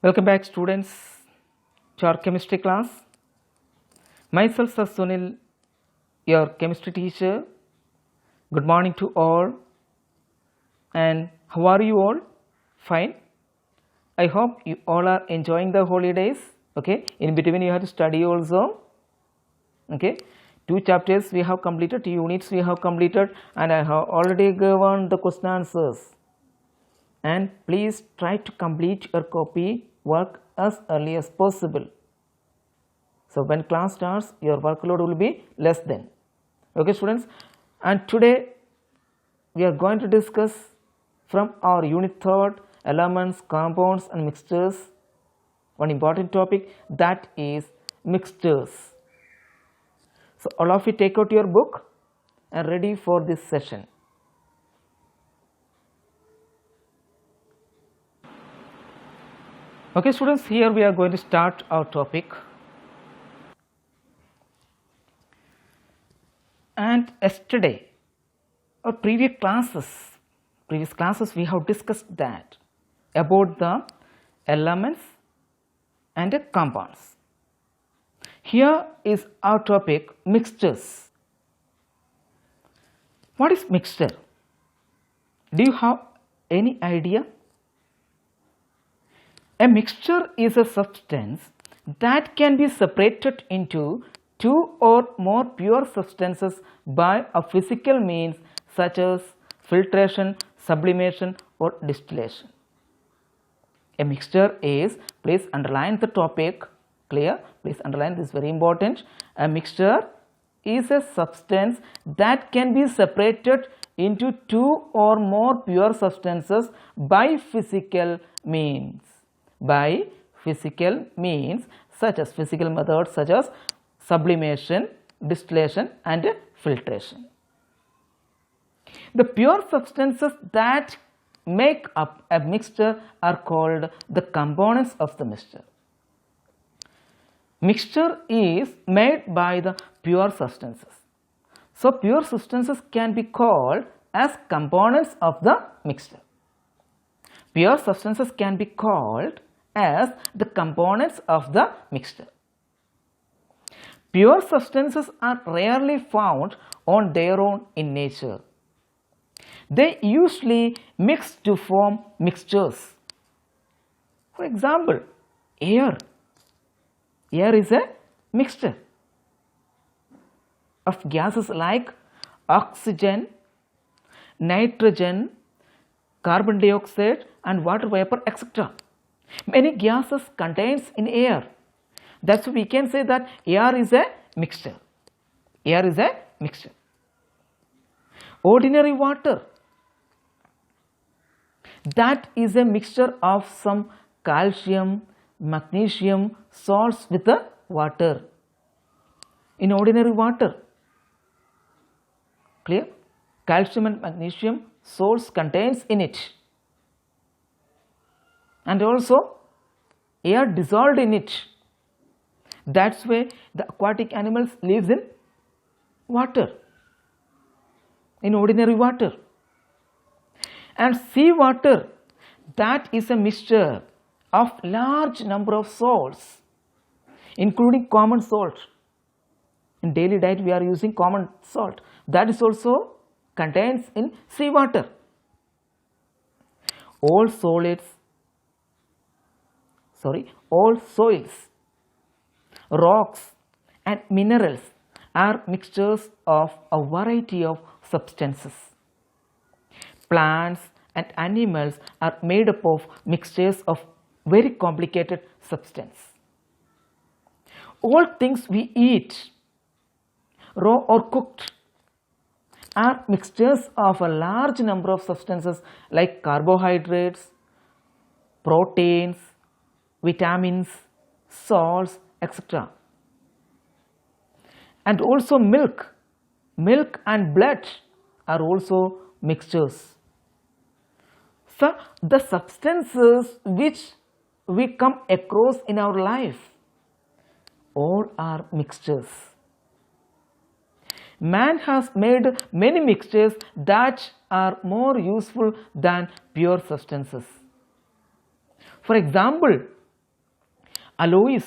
Welcome back students to our chemistry class. Myself Sir Sunil, your chemistry teacher. Good morning to all. And how are you all? Fine. I hope you all are enjoying the holidays. Okay. In between you have to study also. Okay. 2 chapters we have completed, 2 units we have completed, and I have already given the question answers. And please try to complete your copy work as early as possible. So when class starts, your workload will be less than. Okay students, and today we are going to discuss from our unit 3rd, elements, compounds and mixtures, one important topic, that is mixtures. So all of you take out your book and ready for this session. Okay students, here we are going to start our topic. And yesterday or previous classes we have discussed that about the elements and the compounds. Here is our topic, mixtures. What is mixture? Do you have any idea? A mixture is a substance that can be separated into 2 or more pure substances by a physical means such as filtration, sublimation or distillation. A mixture is, please underline the topic, clear, please underline this, very important. A mixture is a substance that can be separated into 2 or more pure substances by physical means. By physical means such as physical methods such as sublimation, distillation and filtration. The pure substances that make up a mixture are called the components of the mixture. Mixture is made by the pure substances. So pure substances can be called as components of the mixture. Pure substances can be called as the components of the mixture. Pure substances are rarely found on their own in nature. They usually mix to form mixtures. For example, air. Air is a mixture of gases like oxygen, nitrogen, carbon dioxide and water vapor, etc. Many gases contains in air. That's why we can say that air is a mixture. Air is a mixture. Ordinary water, that is a mixture of some calcium, magnesium salts with the water. In ordinary water, clear? Calcium and magnesium salts contains in it. And also air dissolved in it. That's why the aquatic animals lives in water, in ordinary water. And sea water, that is a mixture of large number of salts, including common salt. In daily diet we are using common salt, that is also contains in sea water. All soils, rocks and minerals are mixtures of a variety of substances. Plants and animals are made up of mixtures of very complicated substance. All things we eat, raw or cooked, are mixtures of a large number of substances like carbohydrates, proteins, vitamins, salts, etc. And also milk and blood are also mixtures. So the substances which we come across in our life, all are mixtures. Man has made many mixtures that are more useful than pure substances. For example, alloys,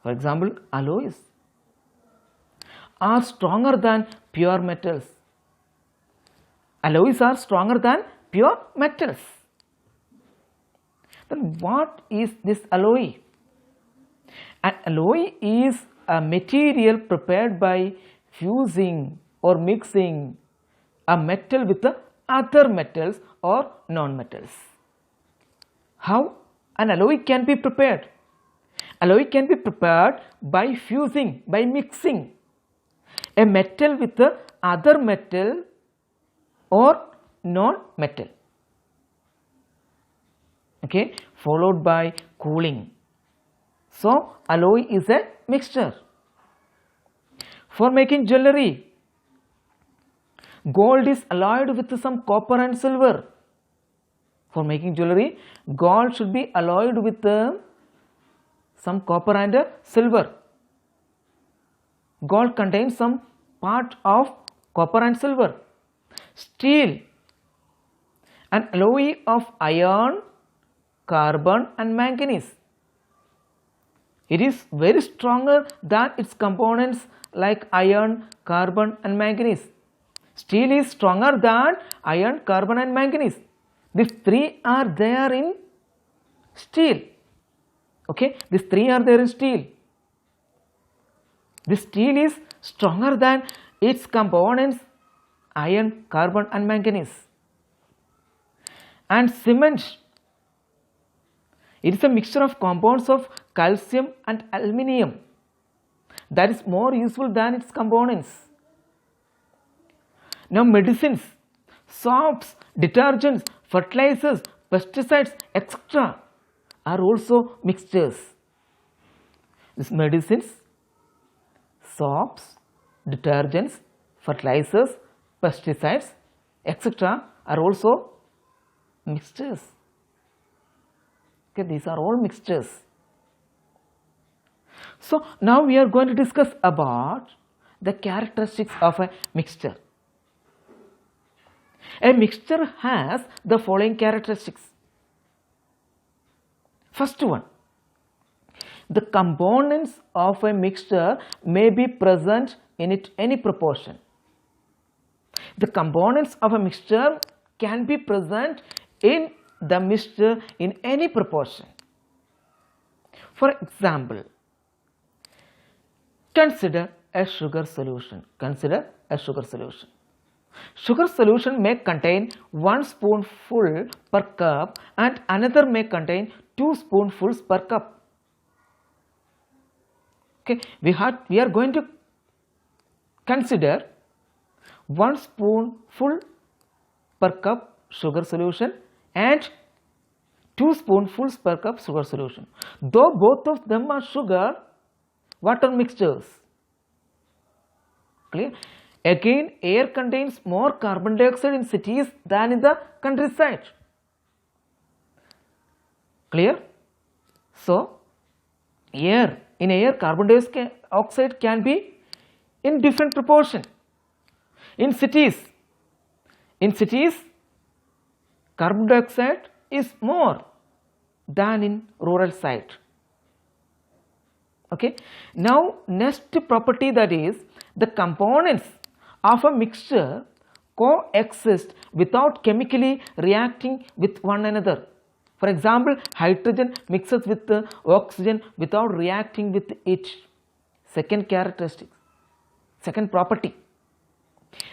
for example, alloys are stronger than pure metals. Alloys are stronger than pure metals. Then what is this alloy? An alloy is a material prepared by fusing or mixing a metal with the other metals or non-metals. How an alloy can be prepared? Alloy can be prepared by fusing, by mixing a metal with the other metal or non-metal, okay, followed by cooling. So alloy is a mixture. For making jewelry, gold is alloyed with some copper and silver. For making jewelry, gold should be alloyed with some copper and silver. Gold contains some part of copper and silver. Steel, an alloy of iron, carbon and manganese. It is very stronger than its components like iron, carbon and manganese. Steel is stronger than iron, carbon and manganese. These three are there in steel. Okay, these three are there in steel. This steel is stronger than its components iron, carbon and manganese. And cement, it is a mixture of compounds of calcium and aluminium that is more useful than its components. Now medicines, soaps, detergents, fertilizers, pesticides, etc. are also mixtures. These medicines, soaps, detergents, fertilizers, pesticides, etc. are also mixtures. Okay, these are all mixtures. So now we are going to discuss about the characteristics of a mixture. A mixture has the following characteristics. First one, the components of a mixture may be present in it any proportion. The components of a mixture can be present in the mixture in any proportion. For example, consider a sugar solution. Consider a sugar solution. Sugar solution may contain 1 spoonful per cup and another may contain 2 spoonfuls per cup. Okay, we are going to consider 1 spoonful per cup sugar solution and 2 spoonfuls per cup sugar solution. Though both of them are sugar, what are mixtures? Clear? Again, air contains more carbon dioxide in cities than in the countryside. Clear? So, in air carbon dioxide can be in different proportion. In cities, carbon dioxide is more than in rural side. Okay. Now, next property, that is the components of a mixture coexist without chemically reacting with one another. For example, hydrogen mixes with the oxygen without reacting with it. Second characteristic, second property.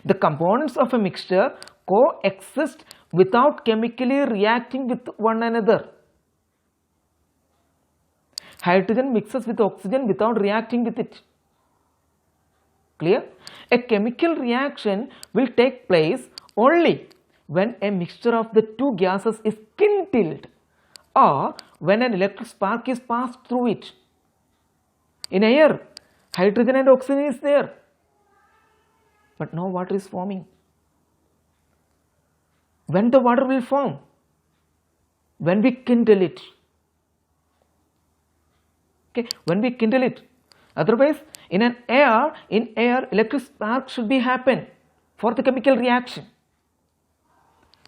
The components of a mixture coexist without chemically reacting with one another. Hydrogen mixes with oxygen without reacting with it. Clear? A chemical reaction will take place only when a mixture of the two gases is kindled or when an electric spark is passed through it. In air, hydrogen and oxygen is there, but no water is forming. When the water will form? When we kindle it. Okay, when we kindle it. Otherwise, in air, electric spark should be happen for the chemical reaction.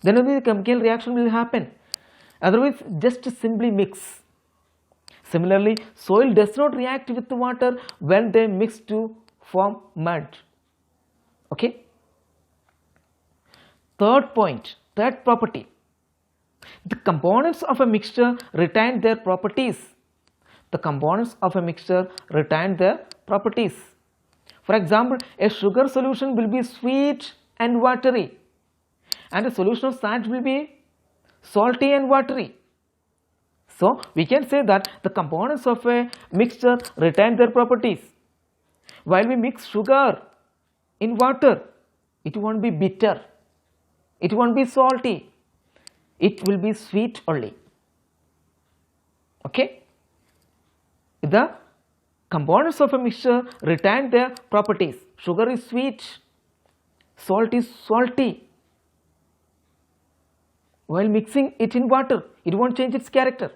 Then only the chemical reaction will happen. Otherwise, just simply mix. Similarly, soil does not react with the water when they mix to form mud. Okay. Third point, third property. The components of a mixture retain their properties. The components of a mixture retain their properties. For example, a sugar solution will be sweet and watery, and a solution of salt will be salty and watery. So, we can say that the components of a mixture retain their properties. While we mix sugar in water, it won't be bitter, it won't be salty, it will be sweet only. Okay? The components of a mixture retain their properties. Sugar is sweet, salt is salty. While mixing it in water, it won't change its character.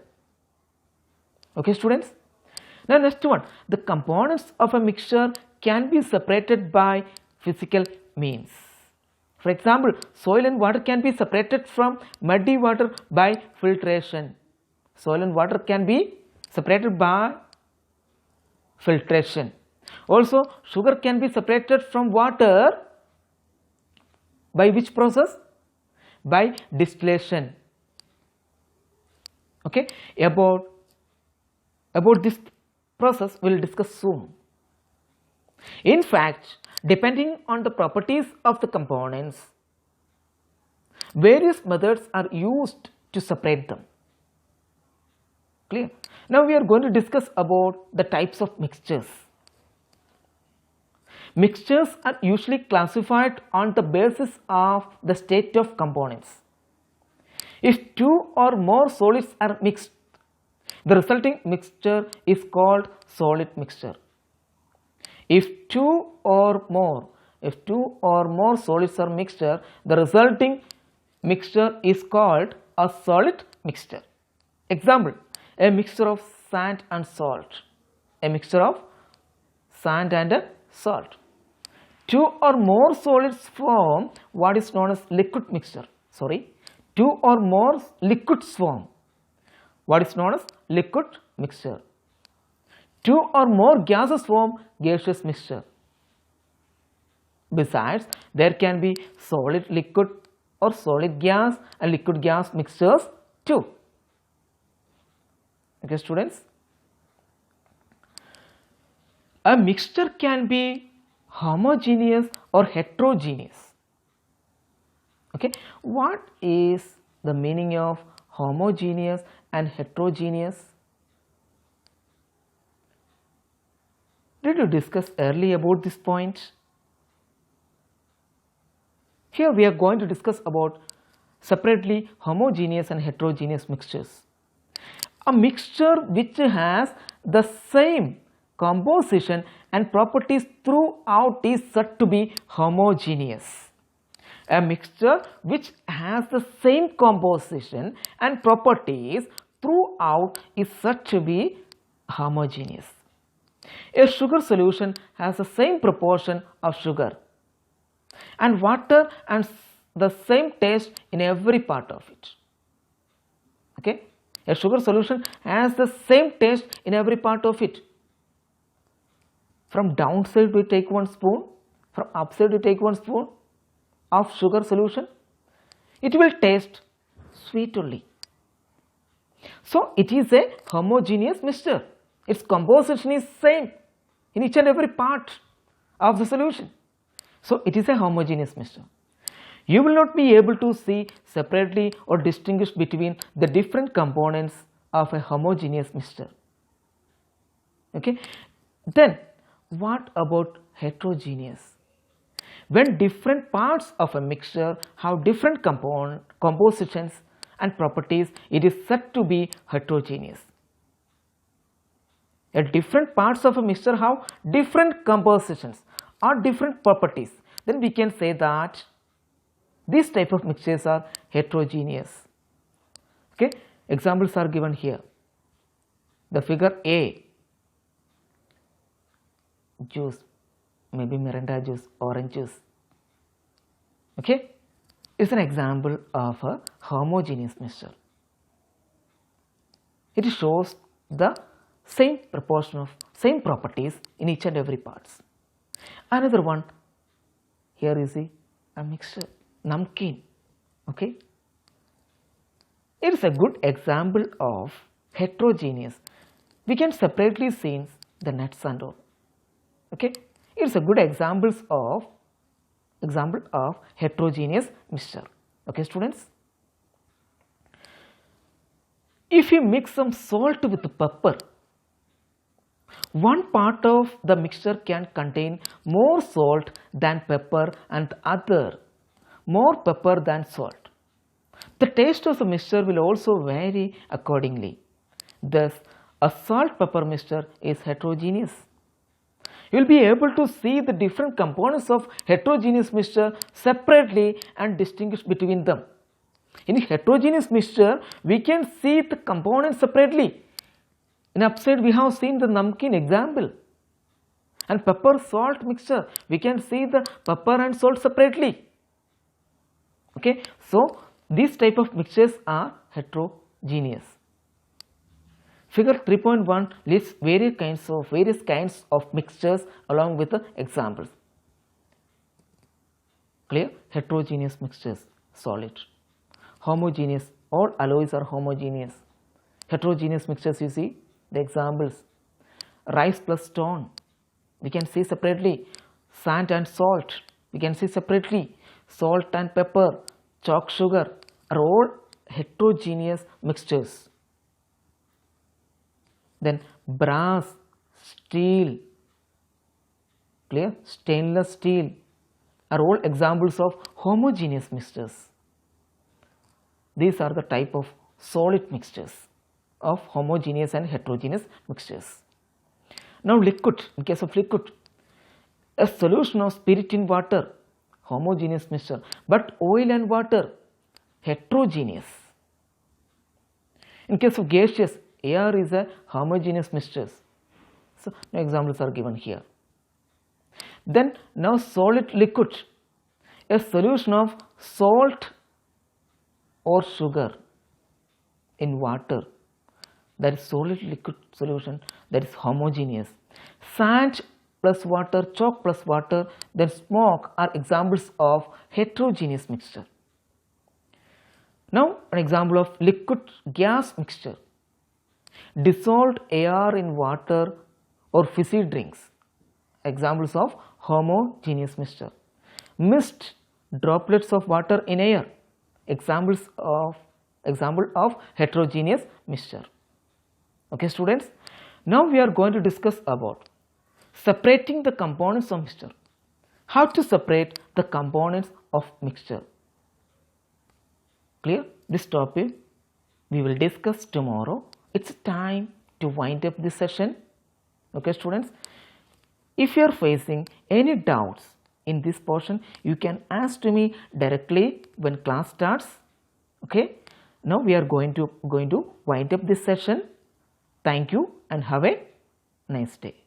Okay, students? Now, next one, the components of a mixture can be separated by physical means. For example, soil and water can be separated from muddy water by filtration. Soil and water can be separated by filtration. Also, sugar can be separated from water by which process? By distillation. Okay, about this process we will discuss soon. In fact, depending on the properties of the components, various methods are used to separate them. Clear? Now we are going to discuss about the types of mixtures. Mixtures are usually classified on the basis of the state of components. If two or more solids are mixed, the resulting mixture is called solid mixture. If two or more solids are mixed, the resulting mixture is called a solid mixture. Example, a mixture of sand and salt. A mixture of sand and salt. Two or more solids form what is known as liquid mixture. Two or more liquids form what is known as liquid mixture. Two or more gases form gaseous mixture. Besides, there can be solid liquid or solid gas and liquid gas mixtures too. Okay, students? A mixture can be homogeneous or heterogeneous. Okay, what is the meaning of homogeneous and heterogeneous? Did you discuss earlier about this point? Here we are going to discuss about separately homogeneous and heterogeneous mixtures. A mixture which has the same composition and properties throughout is said to be homogeneous. A mixture which has the same composition and properties throughout is said to be homogeneous. A sugar solution has the same proportion of sugar and water and the same taste in every part of it. Okay? A sugar solution has the same taste in every part of it. From downside we take 1 spoon, from upside we take 1 spoon of sugar solution. It will taste sweet only. So it is a homogeneous mixture. Its composition is same in each and every part of the solution. So it is a homogeneous mixture. You will not be able to see separately or distinguish between the different components of a homogeneous mixture. Okay. Then what about heterogeneous? When different parts of a mixture have different compositions and properties, it is said to be heterogeneous. Different parts of a mixture have different compositions or different properties, then we can say that these type of mixtures are heterogeneous. Okay, examples are given here. The figure A, juice, maybe Mirinda juice, orange juice. Okay, is an example of a homogeneous mixture. It shows the same proportion of same properties in each and every parts. Another one, here you see a mixture, namkeen. Okay, it is a good example of heterogeneous. We can separately see the nuts and all. Okay, it is a good example of heterogeneous mixture. Okay, students. If you mix some salt with pepper, one part of the mixture can contain more salt than pepper and the other more pepper than salt. The taste of the mixture will also vary accordingly. Thus, a salt-pepper mixture is heterogeneous. You will be able to see the different components of heterogeneous mixture separately and distinguish between them. In heterogeneous mixture, we can see the components separately. In upside, we have seen the namkeen example. And pepper salt mixture, we can see the pepper and salt separately. Okay, so these type of mixtures are heterogeneous. Figure 3.1 lists various kinds of mixtures along with the examples. Clear? Heterogeneous mixtures, solid. Homogeneous, all alloys are homogeneous. Heterogeneous mixtures, you see the examples. Rice plus stone, we can see separately. Sand and salt, we can see separately. Salt and pepper, chalk sugar are all heterogeneous mixtures. Then brass, steel, clear, stainless steel are all examples of homogeneous mixtures. These are the type of solid mixtures of homogeneous and heterogeneous mixtures. Now liquid, in case of liquid, a solution of spirit in water, homogeneous mixture, but oil and water, heterogeneous. In case of gaseous, air is a homogeneous mixture. So no examples are given here. Then now solid liquid, a solution of salt or sugar in water, that is solid liquid solution, that is homogeneous. Sand plus water, chalk plus water, then smoke are examples of heterogeneous mixture. Now an example of liquid gas mixture. Dissolved air in water or fizzy drinks, examples of homogeneous mixture. Mist droplets of water in air, example of heterogeneous mixture. Okay students, now we are going to discuss about separating the components of mixture. How to separate the components of mixture. Clear? This topic we will discuss tomorrow. It's time to wind up this session. Okay students, if you are facing any doubts in this portion, you can ask to me directly when class starts. Okay, now we are going to wind up this session. Thank you and have a nice day.